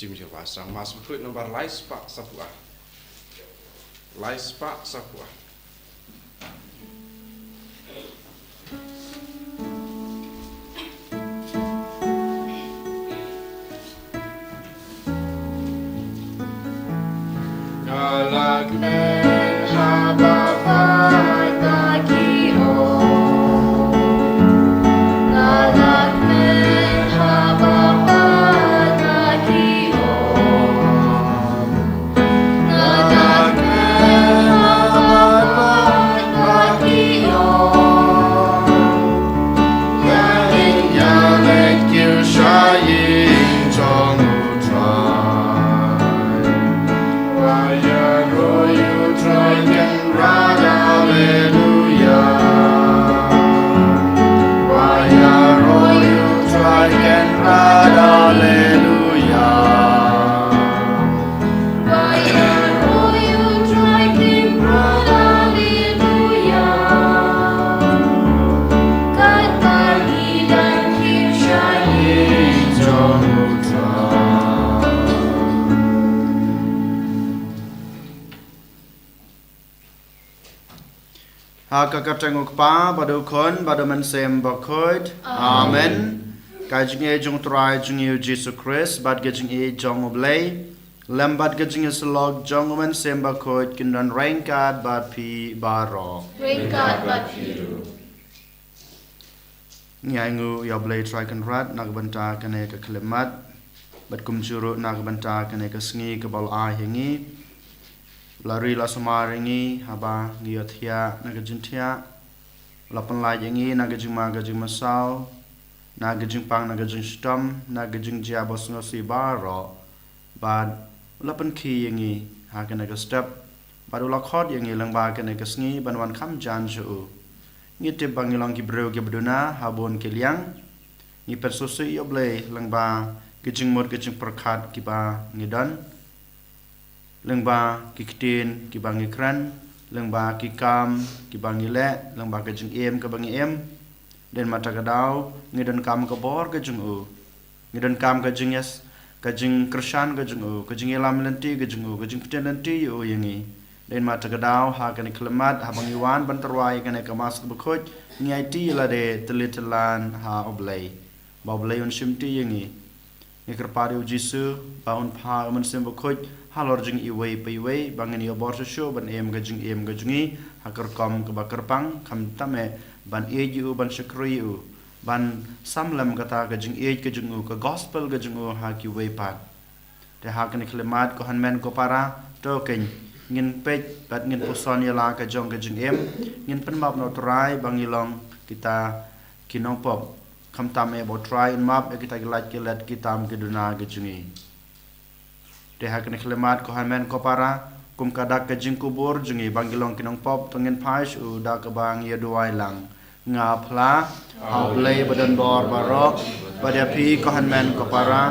sim je wasang mas Bakhuid nomor lais pak sapua. Lais pak sapua. Galak men habafai takio. Galak men habafai takio. Galak men habafai takio. Yaling kiu shayin jong utrai. Trojan rad, hallelujah. Waya royu Trojan rad, hallelujah. Waya royu Trojan rad, hallelujah. Kat bagi dan kisyahin jong utrai. Hakakatengok pa badu kon badu mensem Bakhuid. Amen. Kajing e jong try jong yu Jesus Christ bad gajing e jong oblay. Lambat gajing e slog jong mensem Bakhuid kindan rainkat bad pi baro. Rainkat bad piru. Nyangu ya oblay try kan rat nagbanta kane ka klemat bad kumjuru nagbanta kane ka Sngi ka bal a hingi. Lari la samaringi haba ngiothia nagajintia lapan la yangi nagajing magajing masau nagajing pang nagajing stom nagajing jabos ngosi baro bad lapan ki yangi hakan naga step bad ulakhot yangi langba kan naga Sngi banwan kham jan ju ngite bangilang ki bro ki beduna habon kiliang ni persusu yoble langba gajing mod gajing perkhat ki ba ngidan lengba ki kitin ki bangi kran lengba ki kam ki bangi le lengba ke jing em ke bangi em den mata kadau ngidan kam ke bor ke jing u ngidan kam ke jing yes ke jing krishan ke jing u ke jing elam lenti ke jing u ke jing piten lenti u yangi den mata kadau ha ke ni klemat ha bangi wan banterwai ke ne ke mas Bakhuid ngai ti la de telitelan ha oblay ba oblay un simti yangi ni kerpari jisu ba un pha un sim Bakhuid halor jing iway pa iway bangan iyo bor syo ban em gajingi hakar kom ke bakar pang kam tame ban eju ban syukri u ban samlam kata gajing gajing u ke gospel gajing u ha ki way pat te ha kan klemat ko hanmen ko para to ken ngin pej bat ngin puson yala ka jong gajing em ngin pen map no try bangilong kita kinong pop kam tame bo try in map kita gilat kilat kitam ke duna gajingi Deha kena klemat ko hamen ko para kum kadak ke jing kubur jungi bangilong kinong pop tengin paish u da ke bang ye duai lang nga phla ablay badan bor barok badia pi ko hamen ko para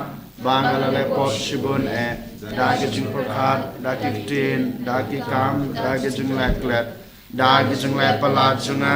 bang alale pop shibun e da ke jing perkhat da ke tin da ke kam da ke jing leklet da ke jing le palat junga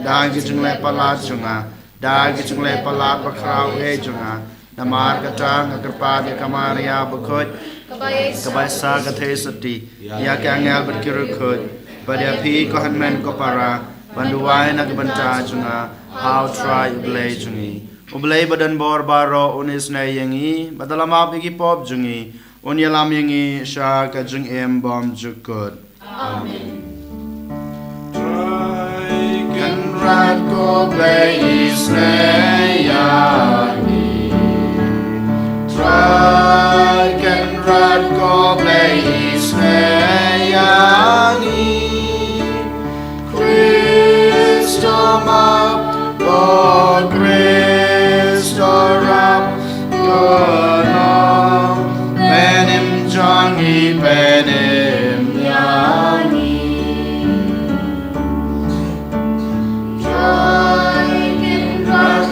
da ke jing le palat junga da ke jing le palat bakrau e junga namar katang agarpa de kamaria Bakhuid Kabaisa kathe sati ya ke angel berkiru khud pada pi ko hanmen ko para banduai nak banta junga how try ublay jungi ublay badan bor baro unis na yangi badalama bigi pop jungi unyalam yangi sha ka jung em bom jukut amen try kan rat ko blay isne yangi try can rad ko blaze yangi Cristo map o Cristo rap kono penim jangi penim yangi try can rad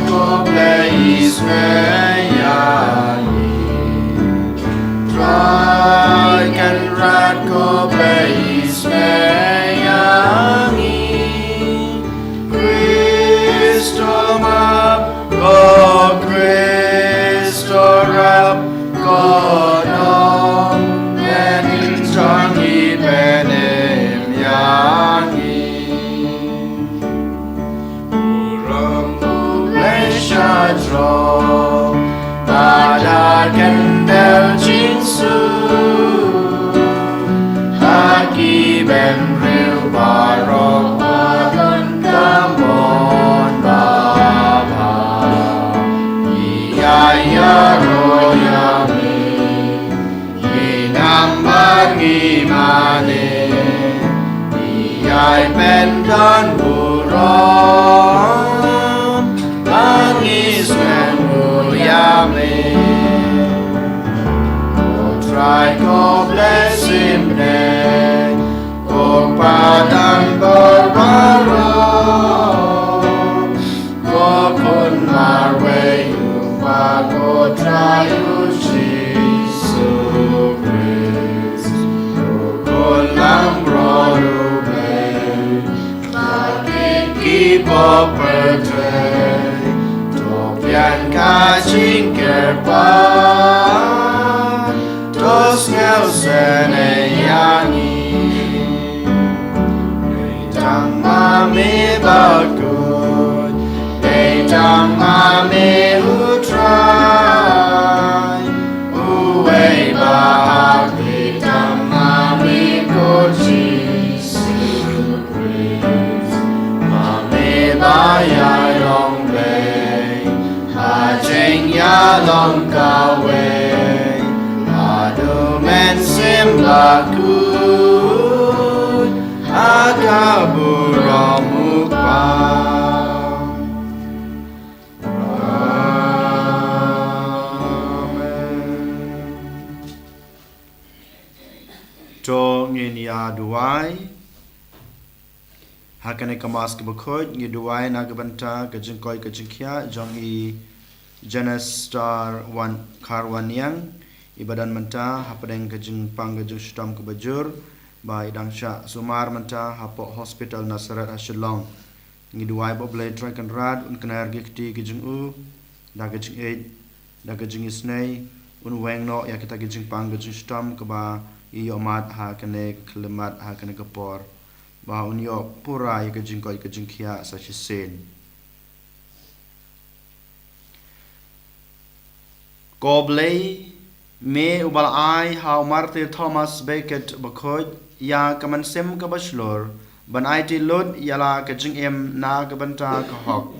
dan burom Bangis dan buyame Ko try ko bless him day Ko padang berbaro Ko pun marway Upa ko try Jesus Christ Ko kun lam rodu bay Bakit kipo pertay Topian kaching kerpan Tos ngel sene yangi Tang mami bakut Tang mami utrai Uwe bahagi Tang mami ko Jesus Christ Mami bayay long bay Hajeng ya long kawe Adu men sim bakut Akaburom mukbang To ngin ya duai hakane kamas ke Bakhuid ngi duai na gabanta ke jingkoi ke jingkia jong I Janus star one karwaniang ibadan menta hapadeng ke jingpang ke jingshtam ke bajur ba idang sya sumar menta hapo hospital Nasaret Ashilong ngi duai bo blay trakan rad un kenar gikti ke jingu da ke jing 8 da ke jing Sngi un weng no ya kita ke jingpang ke jingshtam ke ba iomat ha kene klemat ha kene kapor ba unyo pura ya ke jingkoi ke jingkia sa sen Gobley me ubal ai how Martyr Thomas Becket Bakhuid ya kaman sem ka bashlor ban ai ti lod yala ke jing em na ka banta ka hok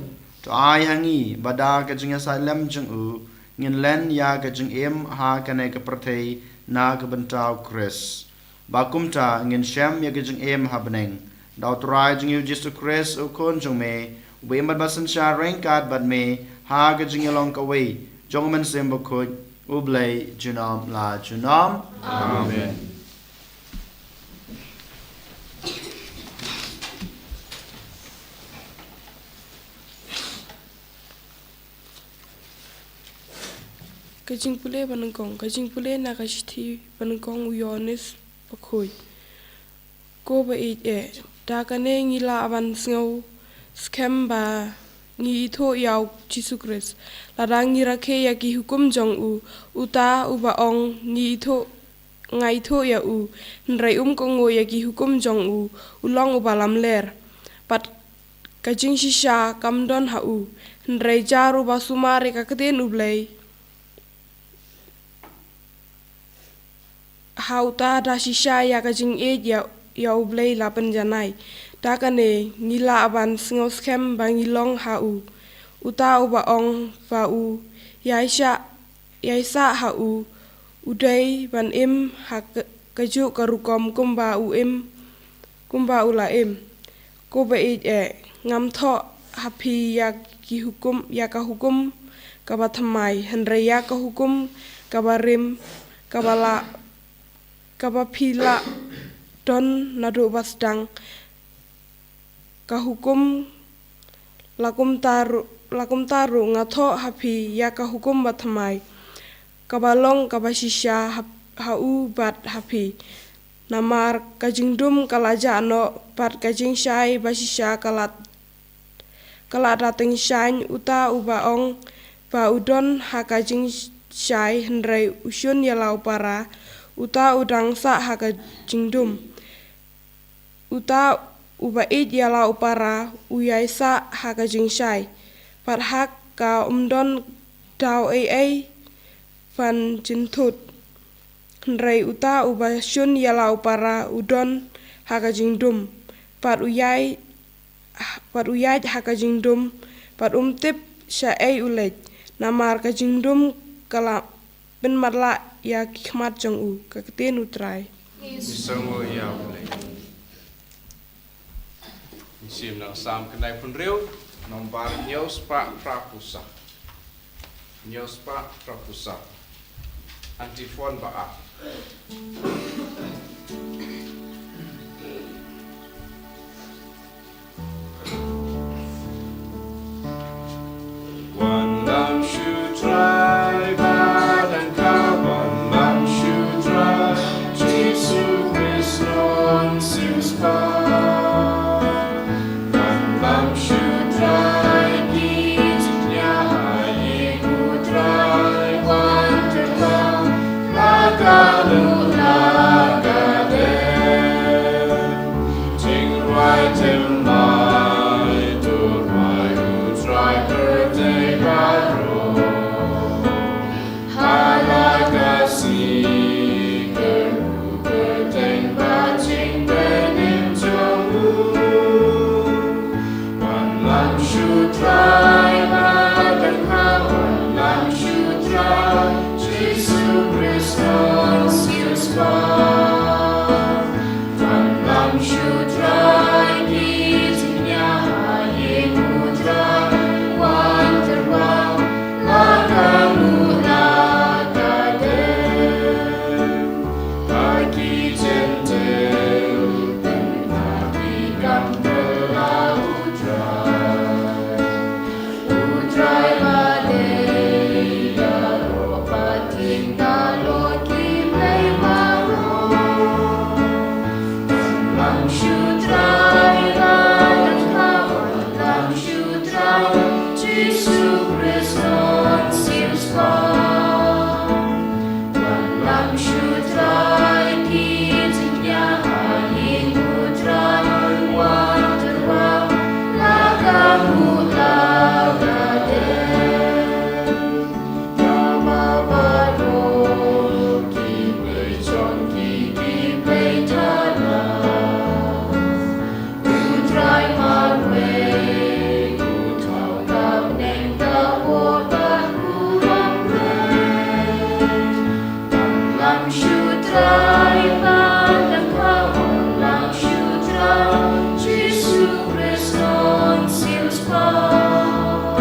to ai hangi bada ke jing asylum jing u ngin len ya ke jing em ha kene ka prathei na ke bantau Chris bakumta ngin shem ya ke jing em habneng daw try jing u Jesus Chris u kon jong me we mat basan sha rankat but me ha ke jing long ka we jong man sem Bakhuid u blay junam la junam Amen. Kajing pule banengkong, kajing pule na kashti banengkong uyonis Bakhuid. Ko ba da kane ngila aban sngau skem ba ngi itho yaw Jesus Christ. Ladang ngi rakhe ya ki hukum jong uta uba ong ngi itho ngai tho ya nrai kongo ya ki hukum jong ulong ubalam ler. Pat kajing shisha kamdon ha nrai jaru basumare kakten ublay. Hauta da shisha ya kajing ya ublay lapan janai da kane ngila aban sngau skem bangilong ha uta uba ong ba yaisa ha udai ban im ha kaju karukom kumba ula im ko ba ngam tho hapi ya ki hukum ya ka hukum ka bathamai handre ya ka hukum ka barim ka bala kapapila don nadu basdang kahukum lakum taru ngatho hapi ya kahukum bathamai kabalong kabashisha hau bat hapi namar kajingdum kalaja ano bat kajing shai bashisha kalat dating shain uta ubaong ba udon hakajing shai hendrai usyun yalau para uta udang sa haka jingdum uta ubait yala upara uyai sa haka jingshai par hak ka umdon daw ai fan jintut rai uta ubasyun yala upara udon haka jingdum par uyai haka jingdum par umtip sha ai ulet namar ka jingdum kala ben marla ya khmat jong kakten utrai Isango ya ule. sim nang sam kenai pun riu nombar news pak prapusa antifon ba One lamp should try, bad and carbon lamp should try, Jesus Christ on seals far. One lamp should try, needs nyai ku try, wonder how, lagadu lagade, ting right and light, or why who try birthday baro, halaga seeker who birthday batching benim jamu. One lamp should try, and how one lamp should try, Jesus Christ on seals far. One lamp should try, needs nyai ku try, wonder wow, lagamu lagade, pagi gentle, penabi gambelau utrai badai, yaro pating dalot kimai maro. Lam should try, and how lam should try, Jesus Christ on seals far. One lam should try, kids in nyai ku try, wonder wow, lagamu lagade. Yamabaro, kibay chonki, kibay tana. Utrai marwe, utau dam neng dawo dan burom lam should try, and how lam should try, Jesus Christ on seals far.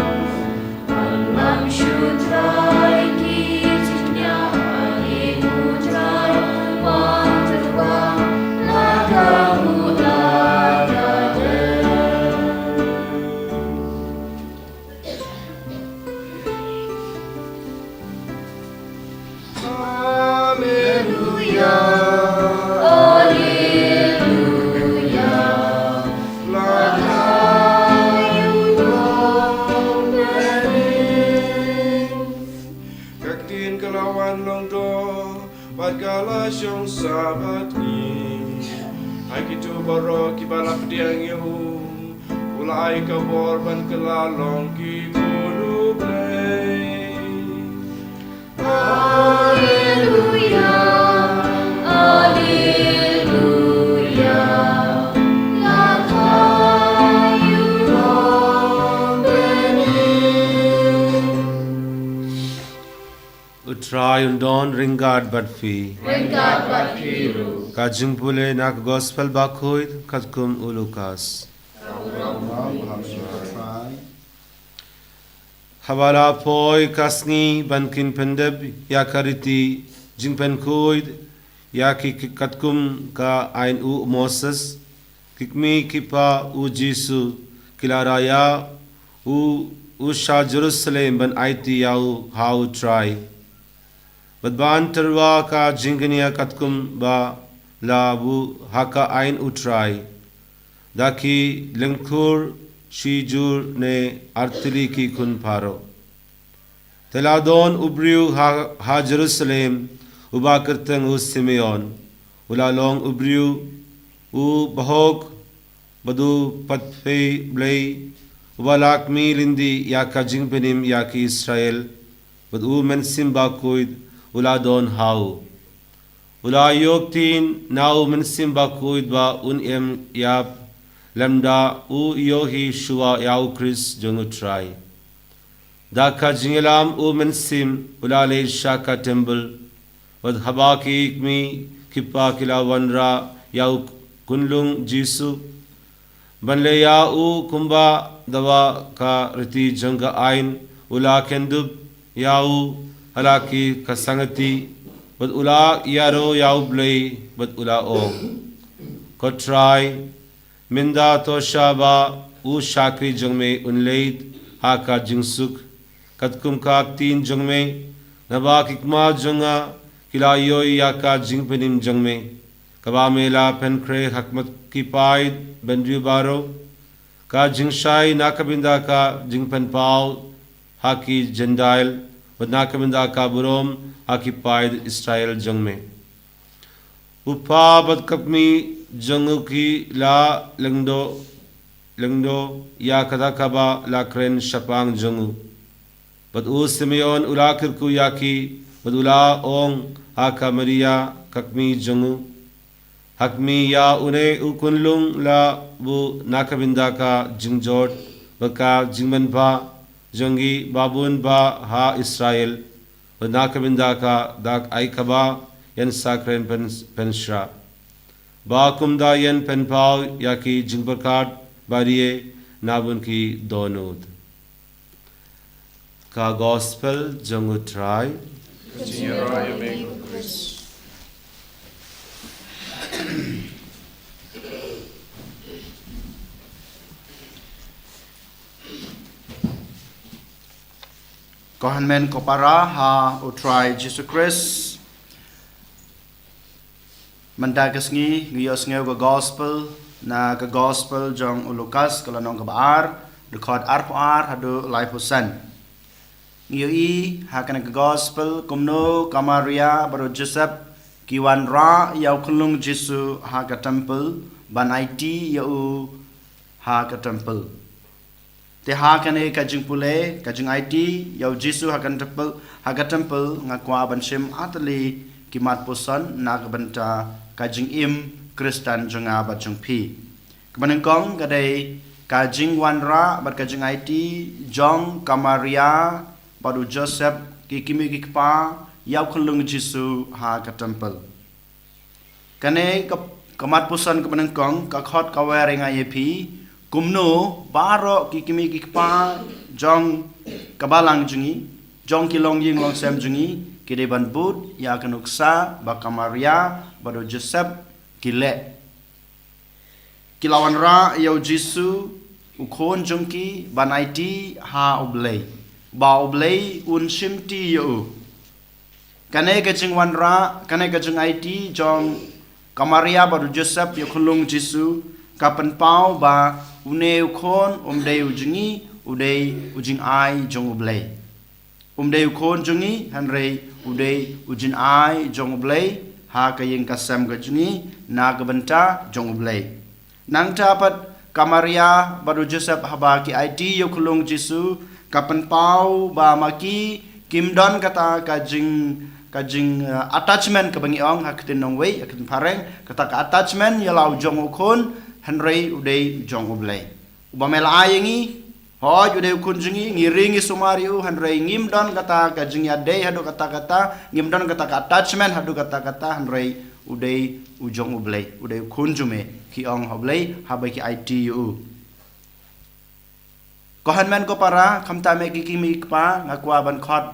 Lam should try, kids in nyai ku try, wonder wow, lagamu lagade. Hallelujah, hallelujah, lagayu nomberi. Kaktin kelawan longdo, bagala syong sabat ni. Hai kitu baro kibala pediang yehu, ulai kabor ban kelalong ki guru play. Hallelujah, hallelujah, lagayu nomberi. Utrai undon ringard batfi. Ringard Bathiru. Kajung pule nak gospel Bakhuid katkum ulukas. Hawala poi kasni bankin pendeb ya kariti jingpen kuid ya ki katkum ka ain u Moses kikmi kipa u Jisu kilaraya u sha Jerusalem ban aiti yau how try badban terwa ka jingania katkum ba labu haka ain u try daki lengkur shijur ne artili ki kun paro teladon ubriu ha Jerusalem uba kerteng u Simeon ulalong ubriu u bahok badu patfei blei ubalak mi lindi ya ka jingpenim ya ki Israel badu mensim Bakhuid uladon hau ulayoktin nau mensim Bakhuid ba yap lamda u yohi shua yau Chris jongutrai daka jingelam u mensim ulale shaka temple wad habaki ikmi kipa kila wanra yau kunlung Jisu ban le ya u kumba dawa ka riti janga ain ula kendub ya u halaki ka sangati bad ula yaro ya u blei bad ula ong ko try minda to shaba u shakri jangme unleid ha ka jingsuk katkum ka tin jangme naba kikma janga kilayo ya ka jingpenim jangme kaba mela penkre hakmat ki paid bendri baro ka jingshai nakabinda ka jingpen pau haki jendail bad nakabinda ka burom haki paid Israel jangme upa bad kapmi jangu ki la lengdo ya kada kaba la kren shapang jangu bad u Simeon ulakir ku yaki bad ula ong haka Maria kakmi jangu hakmi ya une ukunlung la bu nakabinda ka jingjot baka jingman ba jangi babun ba ha Israel bad nakabinda ka dak aikaba yan sakren pensra ba kumda yan penpau yaki jingbarkat bariye nabun ki donod ka gospel jangu try Kohan men kopara ha utrai Jesus Christ mandagasngi ngiyos ngeu ga gospel na ga gospel jong Lukas kala nong kabar record arpoar hadu laipusan ngiyi ha kana ga gospel kumno kamaria baru Joseph kiwan ra yau kulung Jesu ha ka temple ban IT yau ha ka temple te ha kane ka jingpule ka jing IT yau Jesu ha ka temple ngakwa ban shem atali kimat pusan na ka banta ka jing im Kristan jonga ba jong pi kemaneng kong kadai ka jing wan ra bat ka jing IT jong kamaria baru Joseph ki kimi ki pa yau kulung Jesu ha ka temple kane kamat pusan kemaneng kong ka khot ka wering IP kumno baro ki kimi ki pa jong kabalang jungi jong kilong ying long sem jungi kide ban but ya kanuksa ba kamaria baru Joseph kile kilawan ra yau Jesu ukon jongki ban IT ha oblei ba oblei un shimti yo kane ka jingwan ra kane ka jing IT jong kamaria baru Joseph yo khulung Jesu kapan pau ba une ukon umdei ujungi udei ujing ai jong oblei umdei ukon jungi hanrei udei ujin ai jong oblei ha kayeng kasam gajungi na gabanta jong oblei nang tapat kamaria baru Joseph haba ki IT yo kulung Jesu kapan pau ba maki kimdon kata kajing attachment kabangi ong hakitin nong wei hakitin pareng kata ka attachment yalau jong ukon hanrei udei jong oblei ubamela ayengi hoj udei kunjungi ngiringi sumariu hanrei ngimdon kata kajing yadei hadu kata ngimdon kata ka attachment hadu kata hanrei udei ujong oblei udei kunjume ki ong oblei habai ki ITU kohan men ko para khamta me ki kimi pa ngakwa ban khot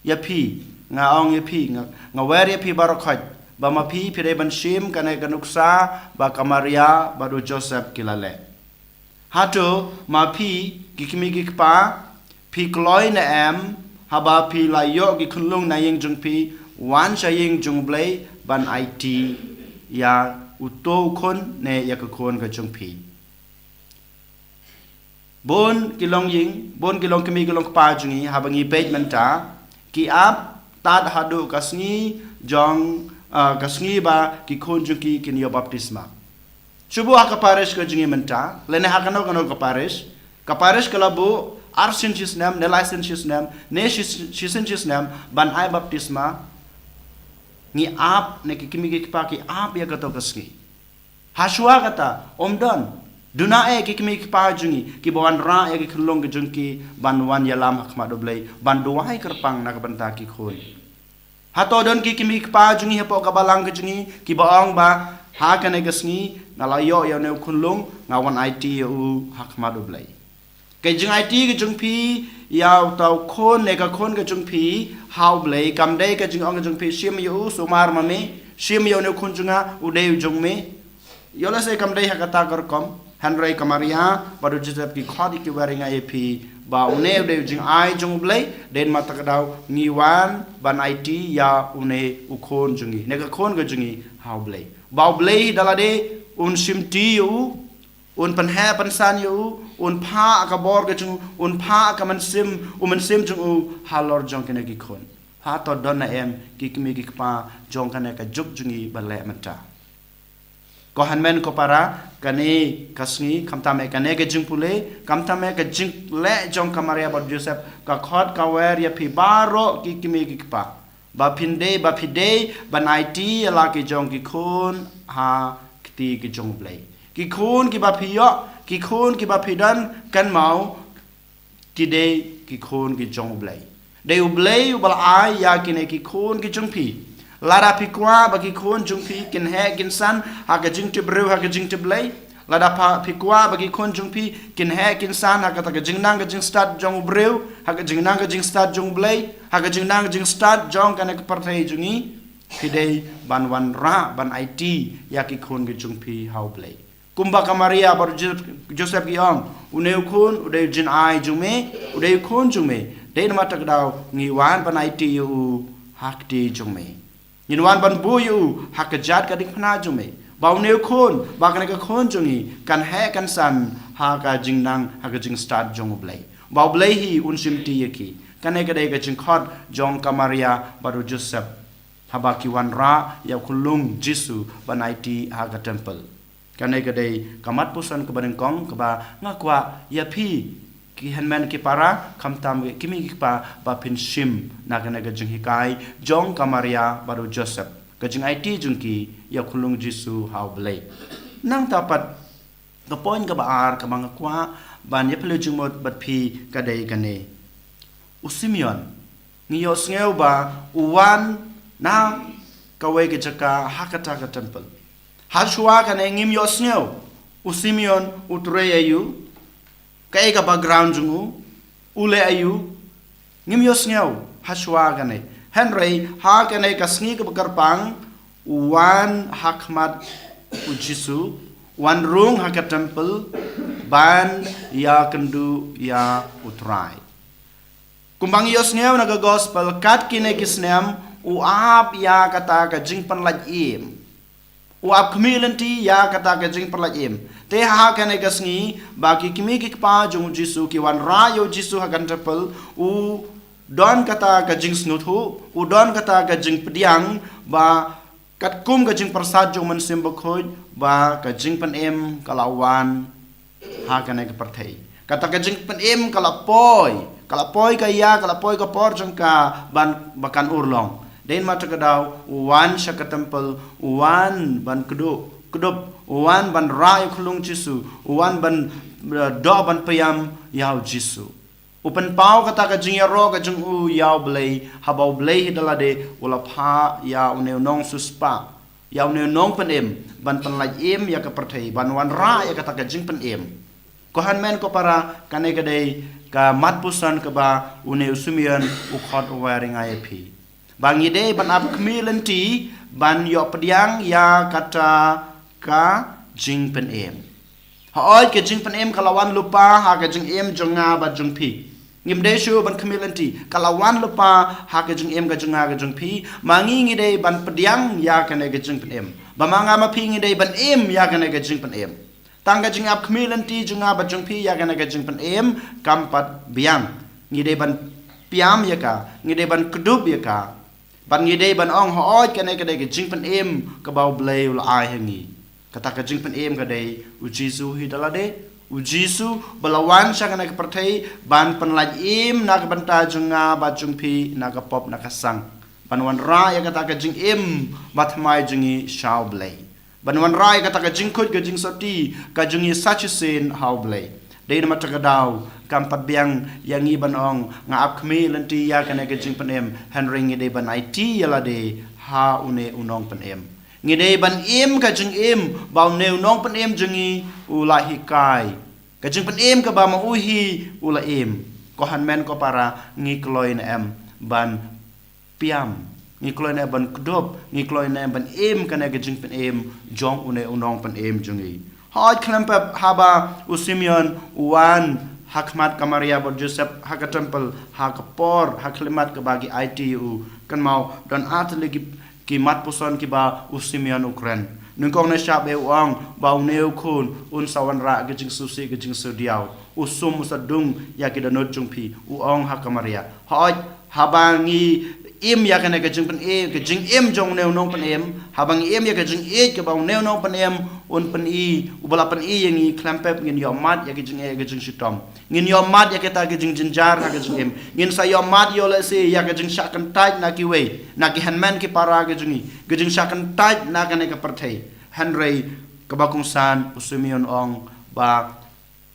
yapi nga ong yapi nga wer yapi barokhot ba mapi pire ban shim kane kanuksa ba kamaria baru Joseph kilale hato mapi kikimi kikpa pi kloi na em haba pi layo ki khulung na yeng jung pi wan cha yeng jung blei ban IT ya uto khon ne ya ka khon ka jung pi bon kilong ying bon kilong kimi kilong pa jungi habangi page menta ki ap tad hadu kasngi jong kasngi ba ki khonjuki kinyo baptisma chubu ha kaparish ka jingi menta lene ha kano kaparish kalabu arsinchis nam ne licenses nam ne shisinchis nam ban ai baptisma ni ap ne ki kimi ki pa ki ap ya kato kasngi haswa kata omdon duna e ki kimi ki pa jungi ki bawan ra e ki khulong ki jungki ban wan yalam hakma doblei ban duai kerpang na kabanta ki khon hato don ki kimi pa jungi hepo kabalang ke jungi ki baong ba ha kan ga sngi ngalayo ya ne kunlung ngawan IT u hakmat ublai cái jing IT cái jung phi yao tàu khôn này cái khôn cái jung phi hao blai cầm đây cái jing ông cái jung phi xiêm yu sumar mà me xiêm yu ne khôn junga udeu jung me yola se cầm đây hakata kar kom Henry Kamaria baru Joseph ki khadi ki waring IP ba une udeu jing ai jung blai den mata kadau ngiwan ban IT ya une u khôn jungi ne cái khôn cái jungi hao blai bao blai dalade un simti yu un panha pansan yu un pha ka bor ke chung un pha ka man sim chung u halor jong kene ki khon ha to don na em ki kimi ki pa jong kane ka juk jungi bale mata ko hanmen ko para kane kasni kamta me kane ke jing pule kamta me ke jing le jong kamaria bor Joseph ka khot ka wer ya phi baro ki kimi ki pa ba phinde ba phide ban IT la ki jong ki khon ha kti ki jong blai ki khôn ki ba phiyo ki khôn ki ba phidan kan mau ki de ki khôn ki jong blai de ublai ubal ai ya ki ne ki khôn ki jong phi lara phi kwa ba ki khôn jong phi kin he kin san ha ka jing tibru ha ka jing tiblai lada pa phi kwa ba ki khôn jong phi kin he kin san ha ka ta ka jing nang ka jing start jong breu ha ka jing nang ka jing start jong blai ha ka jing nang jing start jong ka ne ka parthai jungi phi de ban wan ra ban IT ya ki khôn ki jong phi how blai Kumba Kamaria bar Joseph ki ong uneu khun udeu jin ai jume udeu khun jume de ma tak dau ngiwan ban IT yu hakti jume ngiwan ban bu yu hakajat ka dik phna jume ba uneu khun ba kan ka khun jungi kan he kan san ha ka jingnang ha ka jing start jong blai ba blai hi un simti yaki kan ka dai ka jing khot jong Kamaria bar Joseph habaki wan ra ya khulung Jisu ban IT ha ka temple kanai kadai kamat pusan ke bareng kong ke ba ngakwa ya phi ki hanman ki para khamtam ke kimi ki pa ba phin sim na kana ga jing hikai jong Kamaria baru Joseph ka jing IT jung ki ya khulung Jisu how blai nang tapat ka point ka ba ar ka mangakwa ban ya phlu jung mot bat phi kadai kane usimion ngiyo sneu ba uwan na kawai ke jaka hakata ka temple Hashua kan ngim yo sneu usimion utre ayu kai ka background jungu ule ayu ngim yo sneu hashua kan Henry ha kan ka sngi ka bakarpang wan hakmat ujisu wan rung ha ka temple ban ya kendu ya utrai kumbang yo sneu na ka gospel kat kine kisnem uap ya kata ka jingpan lajim uap community ya kata ka jing perlaim te ha kan ka sngi baki kimi ki pa jung Jisu ki wan ra yo Jisu ha kan temple u don kata ka jing snuthu u don kata ka jing pediang ba kat kum ka jing persad jung man sim Bakhuid ba ka jing pan em kalawan ha kan ka parthai kata ka jing pan em kalapoi ka ya kalapoi ka por jung ka ban bakan urlong den mata kadau wan shaka temple wan ban kudup wan ban rai khulung Jisu wan ban do ban payam yau Jisu upan pau kata ka jing ro ka jung u yau blai habau blai dalade wala pha ya uneu nong suspa ya uneu nong panem ban panlaj em ya ka parthai ban wan ra ya kata ka jing panem ko han men ko para kanai ka dei ka mat pusan ka ba uneu sumian u khot waring IP bang ide ban ap kmilanti ban yo pediang ya kata ka jing pen em ha oi ke jing pen em kalawan lupa ha ka jing em jonga ba jung pi ngim de shu ban kmilanti kalawan lupa ha ka jing em ka jonga ka jung pi mangi ngide ban pediang ya ka ne ka jing pen em ba manga ma pi ngide ban em ya ka ne ka jing pen em tang ka jing ap kmilanti jonga ba jung pi ya ka ne ka jing pen em kampat biang ngide ban piam ya ka ngide ban kedup ya ka ban ngide ban ong hooj ka ne ka dei ka jing pan em ka bau blai ul ai hangi kata ka jing pan em ka dei u Jisu hi dalade u Jisu balawan sha ka ne ka parthai ban pan laj em na ka banta junga ba jung phi na ka pop na ka sang ban wan ra ya kata ka jing em bathmai jungi shau blai ban wan ra ya kata ka jing khut ka jing soti ka jungi sachusen how blai dei na mata ka dau kampat biang yang iban ong nga ap khmi lanti ya kana ka jing panem Henry ngi de ban IT yala de ha une unong panem ngidei ban im ka jing im bau neu nong pan im jungi ula hikai ka jing pan im ka ba ma uhi ula im ko han men ko para ngi kloi na em ban piam ngi kloi na ban kdop ngi kloi na ban im ka na ka jing pan im jong une unong pan im jungi hot klampa haba usimion uan hakmat kamaria bor joseph hakatempel hakapor haklimat ka bagi ITU kan mau dan atli ki mat puson ki ba usimian Ukraine nungkong na siya be uang bau neu kun un sawan ra ke jing susi ke jing sudiaw usum usadung ya ki danot jungpi uang hakamaria hoj habangi im ya kana ke jing pen e ke jing im jong neu nong pen em habangi im ya ke jing e ke bau neu nong pen em un pen i ubala pen i yang i klampep ngin yo mat ya ke jing e ke jing sitom ngin yo mat ya ke ta ke jing jinjar ha ke jing em ngin sa yo mat yo le se ya ke jing shakan tait na ki we na ki hanman ki para ke jing shakan tait na kana ke perthei hanrei ke bakung san usumion ong ba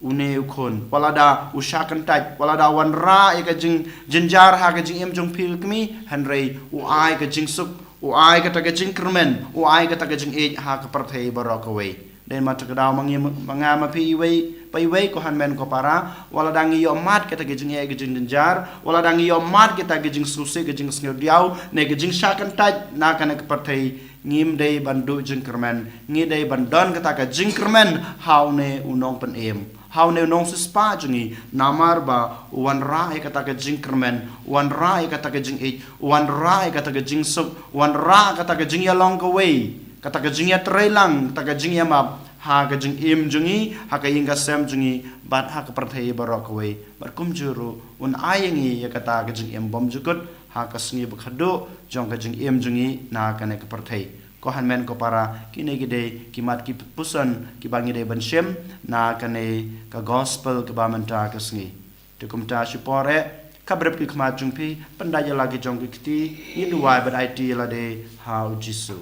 une ukon walada ushakan tait walada wanra ya ke jing jinjar ha ke jing em jong pil kmi hanrei u ai ke jing suk u ai ke ta ke jing kermen u ai ke ta ke jing e ha ke perthei barok we den mat ke daw mangama pi we pai we ko han men ko para wala dangi yo mat ke ta ke jing e ke jing jinjar wala dangi yo mat ke ta ke jing suse ke jing sngiu diaw ne ke jing shakan tait na kana ke perthei ngim dei bandu jing kermen ngi dei bandon ke ta ke jing kermen haw ne unong pen em how ne nong spa jungi namar ba wan ra e kata ke jing kermen wan ra e kata ke jing e wan ra e kata ke jing sup wan ra kata ke jing ya long away kata ke jing ya trailang kata ke jing ya map ha ke jing im jungi ha ke inga sem jungi bat ha ke perthei barok away bar kum juru un ayengi ya kata ke jing em bom jukut ha ke sngi bakhado jong ke jing em jungi na kane ke perthei ko han men ko para kine gide kimat ki pusan ki bangi de banshem na kane ka gospel ke bamanta ka sngi te kumta shipore kabrep ki khma jungpi pandaya lagi jong ki kiti ni duwai but it la de how jisu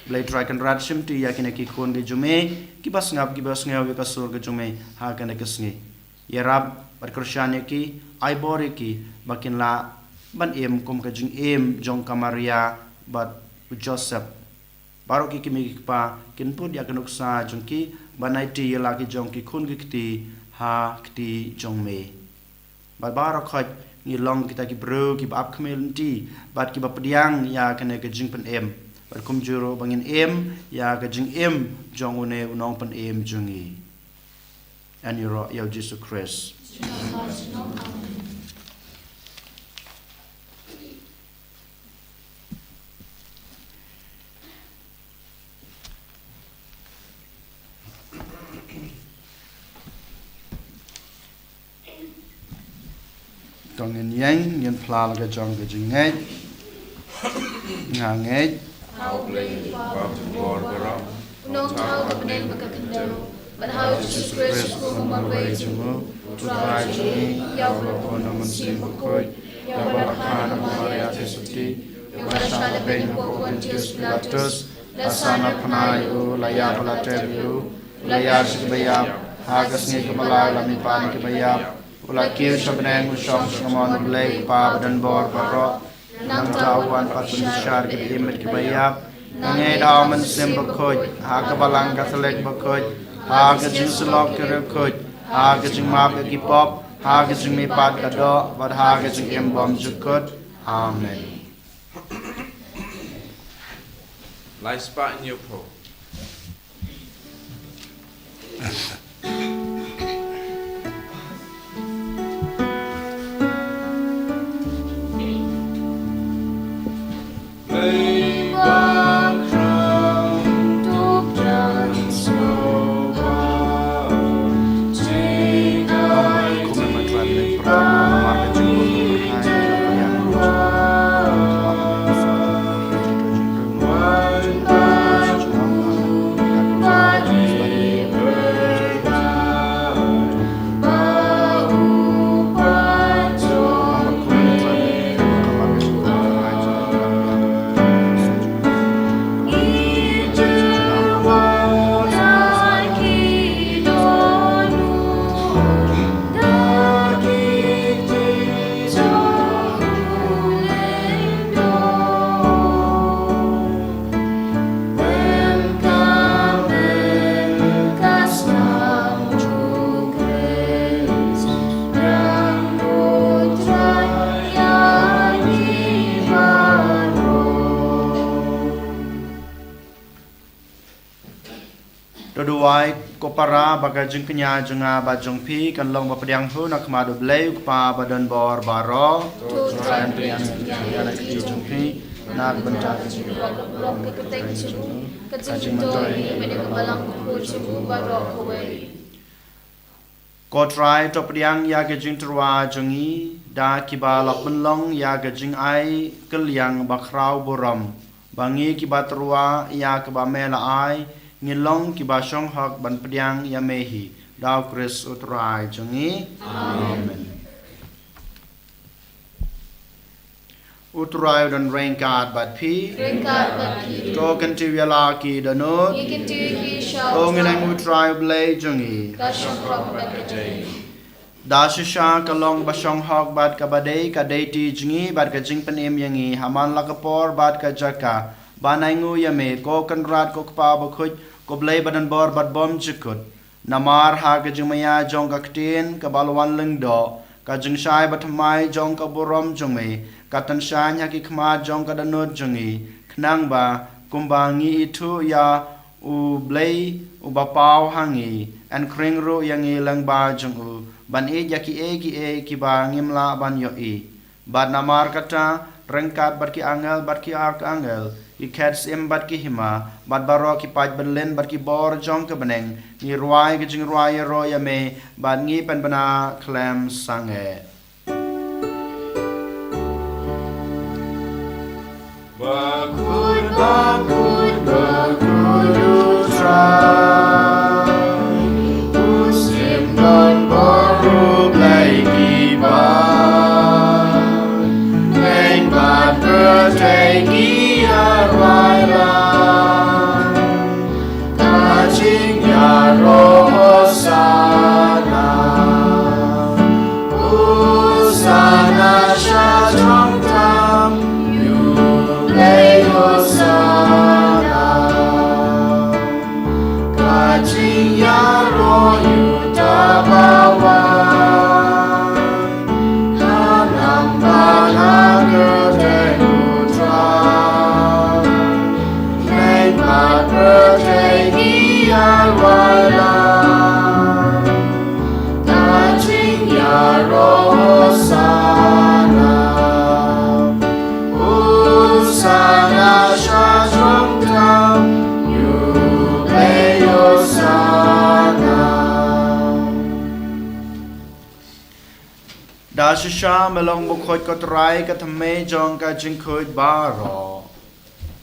blai try kan rat shim ti yakine ki khon ge jume ki bas ngap ka sur ge jume ha kane ka sngi yarab bar krishane ki ai bore ki bakin la ban em kum ka jing em jong kamaria but Joseph baru ki kimi pa kin put ya kanuk sa jongki banai ti la ki jongki khun ki kti ha kti jong me ba baru khot ni long kita ki bro ki bab khmel ti bat ki bap diang ya kane ke jing pen em bar kum juro bangin em ya ke jing em jong une unong pen em jongi and you Jesus Christ Tong in yang yen pla la jong ke jing ngai nga ngai How blame about the Lord burom. No tau ka penen baka kendo. But how Jesus Christ ko kumaway jumo tu rai jing ya lo ko na man sim ko ya ba khana maria tesuti ya ba shala ben ko Pontius Pilatus la sana pnai u la ya la tebu la ya sibaya hagas ni kamala la mi pan ke baya ula kiu sabneng usong ngamon blai pa dan bor baro nang tawan patun syar ke imet ke bayap ngai daw man sim bakhuid ha ka balang ka selek bakhuid ha ka jing slok ke rekhuid ha ka jing map ke pop ha ka jing mi pat ka do wat ha ka jing em bom jukut amen Lai spa in your po. para baga jing kenya junga ba jong pi kan long ba pediang hu nak ma do bleu pa badan bor baro tran pi an ya nak ti jong pi nak benta jing burom ketek cibu kajing toi mene balang ko cibu baro kowe ko try to pediang ya ke jing trwa jongi da ki ba lok ben long ya ke jing ai kel yang ba khrau burom bangi ki ba trwa ya ke ba mela ai ngilong ki ba shong hak ban pediang ya mehi daw Chris utrai jongi amen utrai dan rengkat bat pi to kan ti wala ki danot o ngenang utrai blai jongi da shisha kalong ba shong hak bat ka badai ka dei ti jongi bat ka jing penem yangi haman la ka por bat ka jaka banangu ya me ko kan rat ko pa ba khuj ko blai badan bor bat bom jikut namar ha ka jumaya jong ka ktin ka balwan leng do ka jing shai bat mai jong ka burom jong me ka tan shan ya ki khma jong ka danot jongi khnang ba kumbangi itu ya u blai u ba pau hangi an kring ro yang i lang ba jong u ban e ki ba ngimla ban yo i bad namar kata rengkat bat ki angel bat ki ark angel i cats im bat ki hima bat baro ki paj benlen bat ki bor jong ke beneng ni ruai ke jing ruai ro ya me bat ngi pen bana klam sange Bakhuid utrai musim dan baru blai ki ba neng bat bertegi arwai lang kajing ya roh sana usana syajong tam Lei hosana kajing ya roh yuta bawan hanam bana keteng utrai Leng bat bertegi arwailan kajing ya roh hosana Sana syajong tam yubleo sana Da shisha melong bukhoj kotrai katame jong ka jingkhoj baro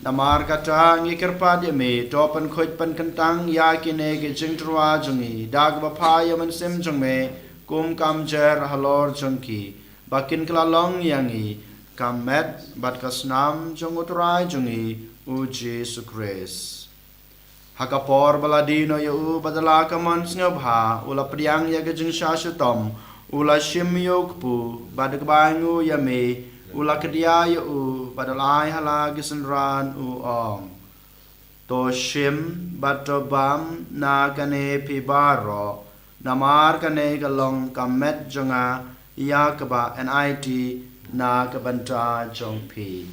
Namar kata ngikir padya me topan khoj pan kentang ya kine ke jingtrwa jongi dag bapa yaman sim jong me kum kam jer halor jongki bakin klalong yangi Kamet bat kasnam jong utrai jongi u Jesu Christ. Hakapor baladino ya u badala kaman snabha ula priang ya gajing shashutom ula shim yokpu badak bangu ya me ula kedia ya u badalai hala gisenran u ong. To shim batobam na kane pibaro namar kane galong kamet jonga ya kaba NIT na kabanta jong pi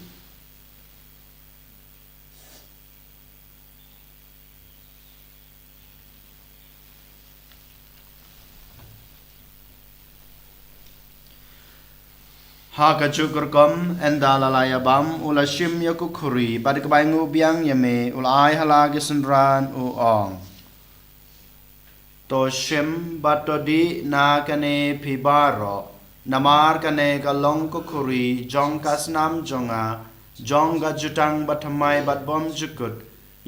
ha ka chukur kom endala laya bam ula shim yaku khuri bad ka baingu biang yame ula ai hala gisenran u ong to shim batodi na kane pibaro Namar kane ka long ko khuri jong kasnam jonga jong ga jutang bathamai bat bom jukut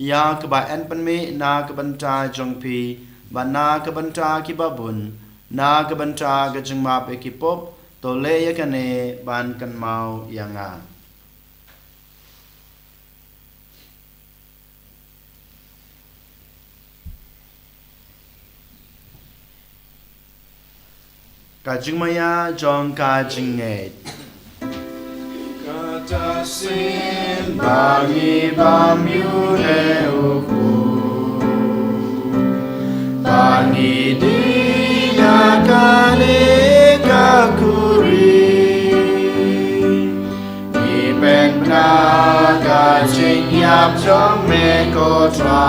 ya ka ba en panme na ka banta jong pi ba na ka banta ki babun na ka banta ga jingma pe ki pop to le ya kane ban kan mau yanga Kajing maya jong kajing ngait Kata sin bangi bam yune uku Bangi dina kane kakuri Ipen na kajing yap jong me kotra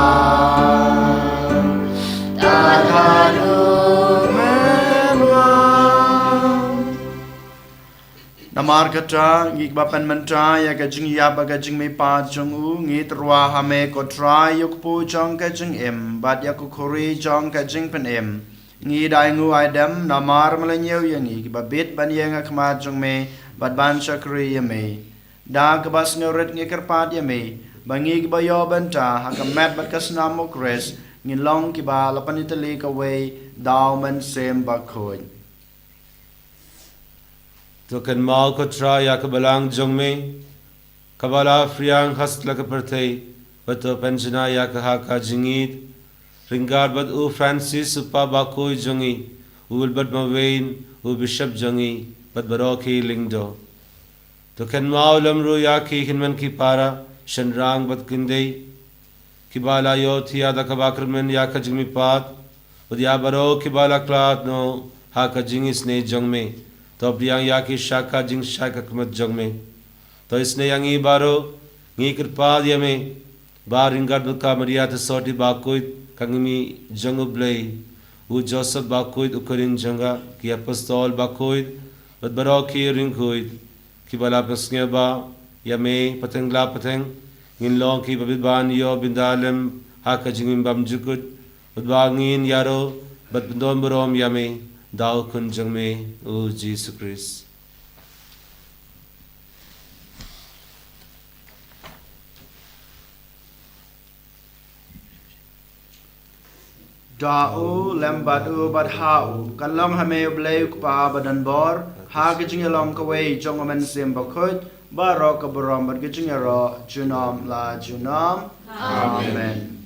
Namar kata ngik bapan mentra ya gajing ya bagajing me pa jong u ngi trwa ha me ko try yuk pu jong gajing em bat ya ku khori jong gajing pen em ngi dai ngu adam namar melenyeu yang ngi babit ban yang akma jong me bat ban chakri ya me da ka bas nyoret ngi kerpat ya me bangi ba yo banta ha ka mat bat kasna mo kres ngi long ki ba lapan itali ka we daw man sem bakhuid तो कन माल को ट्रा या कबलांग जंग में कबला फ्रियांग हस्त लग परते बतो पेंशना या कहा का जिंगीत रिंगार बद उ फ्रांसिस उपा बाकोई जंगी उल बद मवेन उ बिशप जंगी बद बरो की लिंगदो तो कन माल लमरो या की हिनमन की पारा शनरांग बद किंदे किबाला यो थिया द कबाक्रमन या का जिंगी पात उदिया बरो किबाला क्लात नो हा का जिंगी स्ने जंग में तो प्रियांग या की शाखा जिंग शाखा कमत जंग में तो इसने यंगी बारो नी कृपा दिया में बार रिंगार दुका मरिया तो सोटी बाकोई कंगमी जंग उबले वो जोसेफ बाकोई उकरिन जंगा की अपस्तोल बाकोई बद बरो की रिंगकोई की बला पसंगे बा या में पतंगला पतंग इन लोगों की बबिबान यो बिंदालम हा का जिंग बम जुकुट बदवांगिन यारो बद बंदों बुरोम या में दाव कुंजंग में ओ जीसु Christ Da'u lembadu badhau kalong hame ubleu pa badan bor ha gijing along kawai jong amen sim bakhuid barok burom bad gijing ro junam la junam amen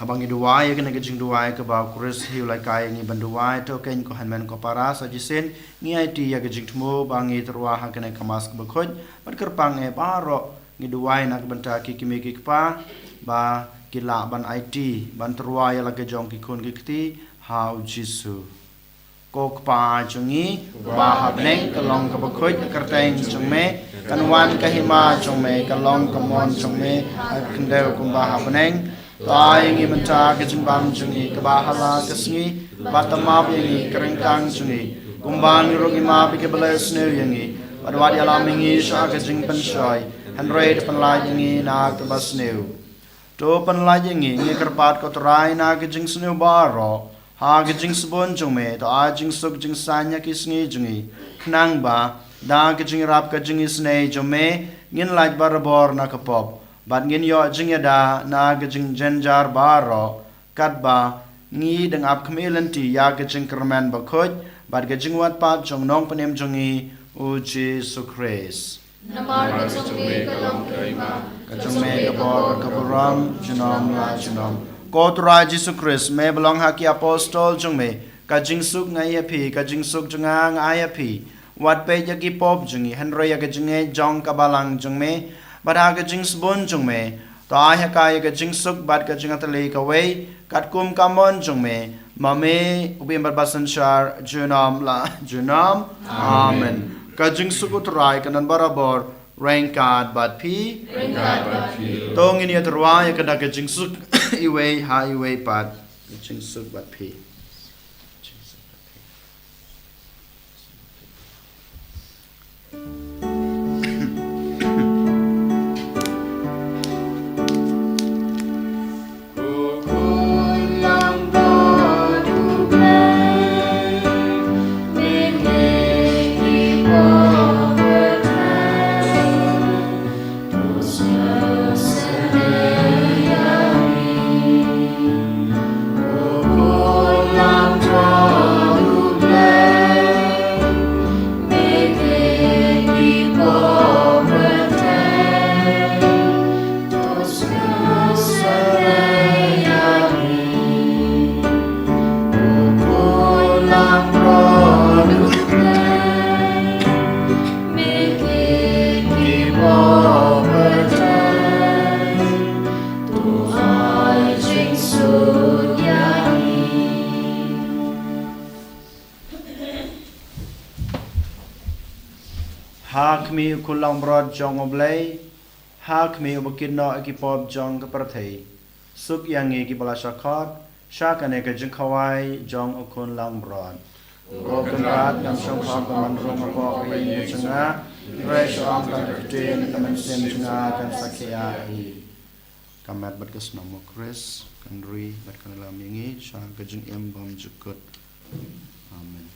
Habang iduai kena gijing duai ke bau kuris hiu lai kai ngi banduai to ken ko hanmen ko para sa jisen ngi IT ya gijing tmo bangi terwa ha kena kamas ke bakhuid bad kerpang e baro ngi duai nak banta ki kimi ki pa ba kila ban IT ban terwa ya la ke jong ki kun ki kti ha jisu ko pa chungi ba ha neng kalong ka bakhuid kerteng chung me kanwan ka hima chung me kalong kamon chung me kendeu kum ba ha neng Taïew ngi menta gajing bam chungi kabahala kasngi batamap yangi keringkang chungi kumbang rogi ma bike beles new yangi badwadi alamingi sha gajing penshoy handred panlai yangi na kabas new to panlai yangi ngi kerpat ko trai na gajing snew baro ha gajing subon chume to ajing suk jing sanya kisngi jungi knang ba da gajing rap gajing isne jume ngin laj barabor na kapop Bat ngin yo jing da na gajing jenjar baro katba ngi deng ap kmelanti ya gajing kerman bakhuid bat gajing wat pat jong nong panem jongi uji sukres Namar gajong me kalong kaima gajing me kabor kaburam junom la junom kotra jisu kres me belong haki apostol jong me gajing suk ngai api gajing suk jonga ngai api wat pe yaki pop jongi henry ya gajing jong kabalang jong me Bada ka jing sbon jung me to ahya ka ka jing suk bad ka jing atale ka wei kat kum kamon jung me mame ubim bar basan shar junam la junam amen ka jing suk utrai kanan barabor rank card bad pi tong ini atrwa ya ka ka jing suk iwei ha iwei pad jing suk bad pi Hak mi kulang brod jong oblay hak me obukin no ki pop jong ka prathei suk yang ki bala shakhat sha kane ka jing khawai jong okon lang bron go kan rat ngam shong kham ka man rom ko ri ni changa rai shong ka tin ka man sem changa kan sakya hi kamat bat kas namo Chris kan ri bat kan lam yingi sha ka jing em bom jukut amen.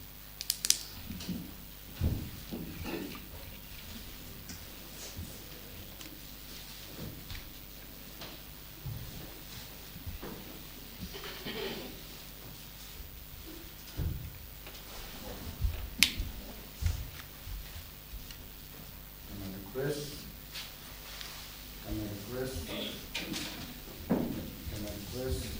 Chris, Chris, Chris,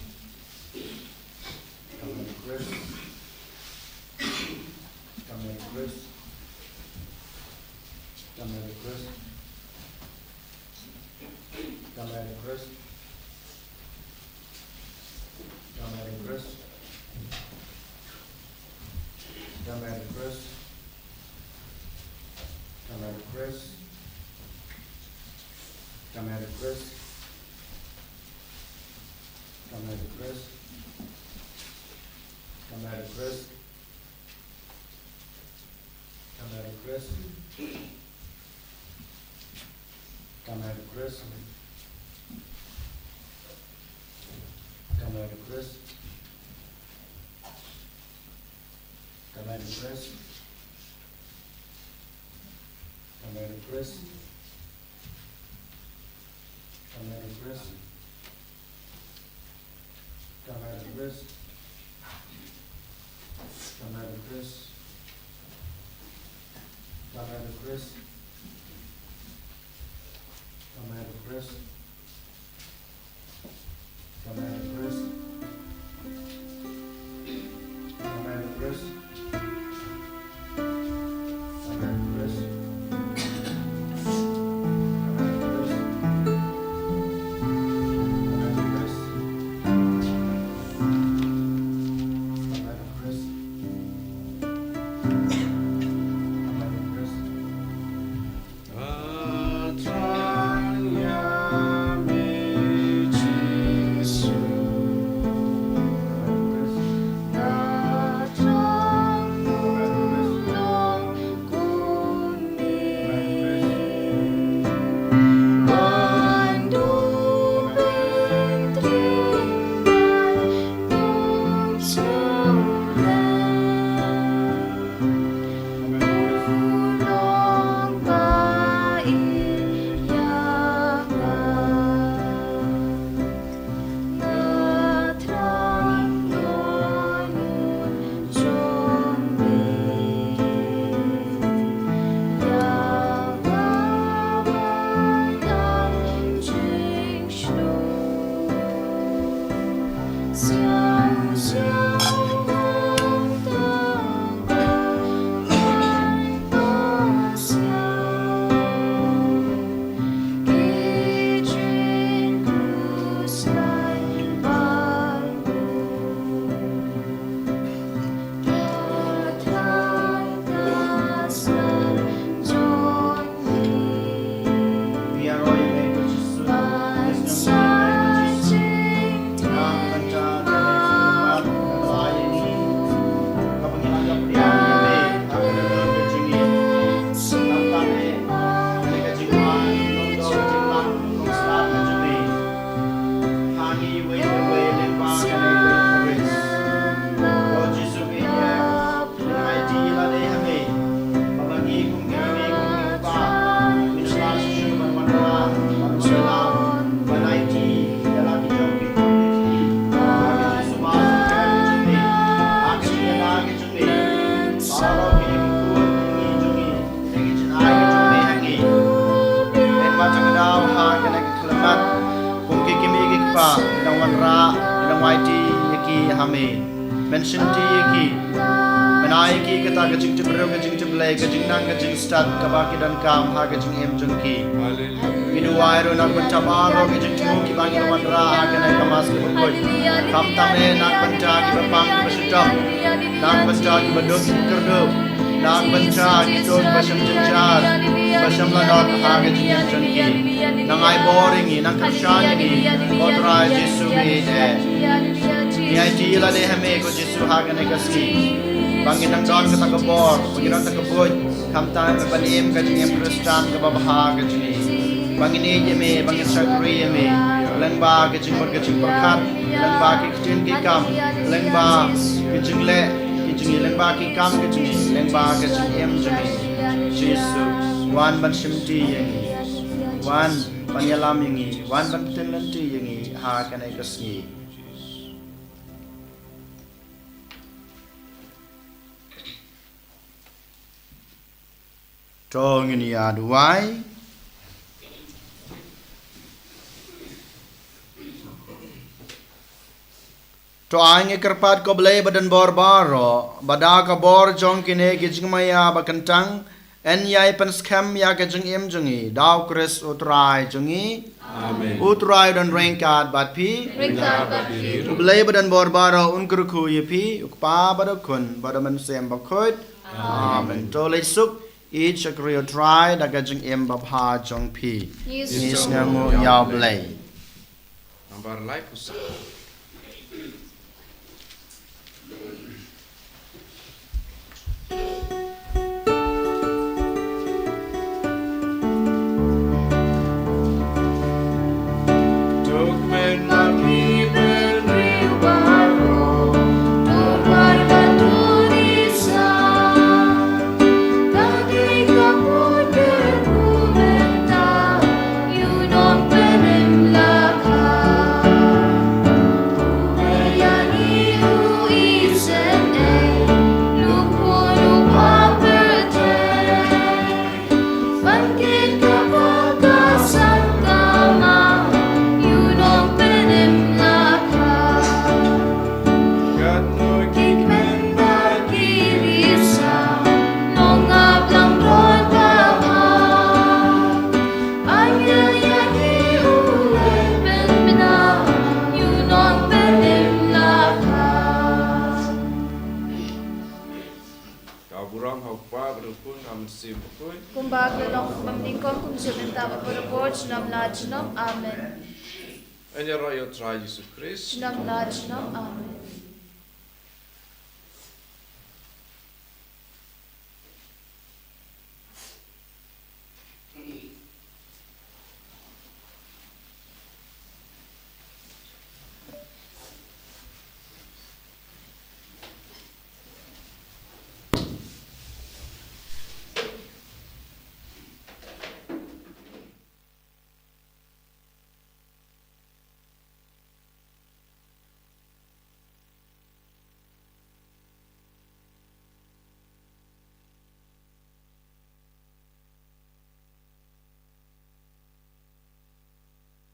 Chris, Chris, Chris, Chris, mention ti ki menai ki kata ka jing jibro ka jing jiblai ka jing nang ka jing start ka ba ki dan kam ha ka jing em jung ki minu wairo nak pencamaro ka jing tumu ki bangi roman ra ka nai kamas ki koi kam tame nak penca ki bapang ki besudam nak penca ki bedok kerdo nak benca kita basam jenjar basam lanot haga jingem jengki nangai boring ni nak kerjaan ni kodra Yesus ni ni aji la ne hame ko Yesus haga ne kasi bangin nang don kata kebor bangin nang keboj kam ta me banim ka jingem Kristan ka babha ka jingi bangin ni me bangin sakri me leng ba ke jing ka jing perkat leng ba ke jing ki kam leng ba ke jing le ke jing leng ba ki kam ke jing leng ba ke jing em jing Jesus wan ban simti yang wan panyalam yang wan ban tenlanti yang ha kanai kasni tong ini aduai to ange kerpat ko blai badan bor baro bada ka bor jong kine gijmaya bakantang en yai pan scam ya ka jeng em jengi daw kres utrai jengi Amen. utrai dan rengkat bat pi blai badan bor baro un kurku ye pi ukpa badakun badaman sem bakhoid amen to lesuk each akriyo try da ka jeng em babha jong pi ni sngamu yaw blai Nambar lai pusat. Burom haupa berukun amin sim Bakhuid. Kumbaga long mamningkom kumsumin tama beraport sunam la junam amen. Enya royo try Yesus Christ. Sunam la junam amen.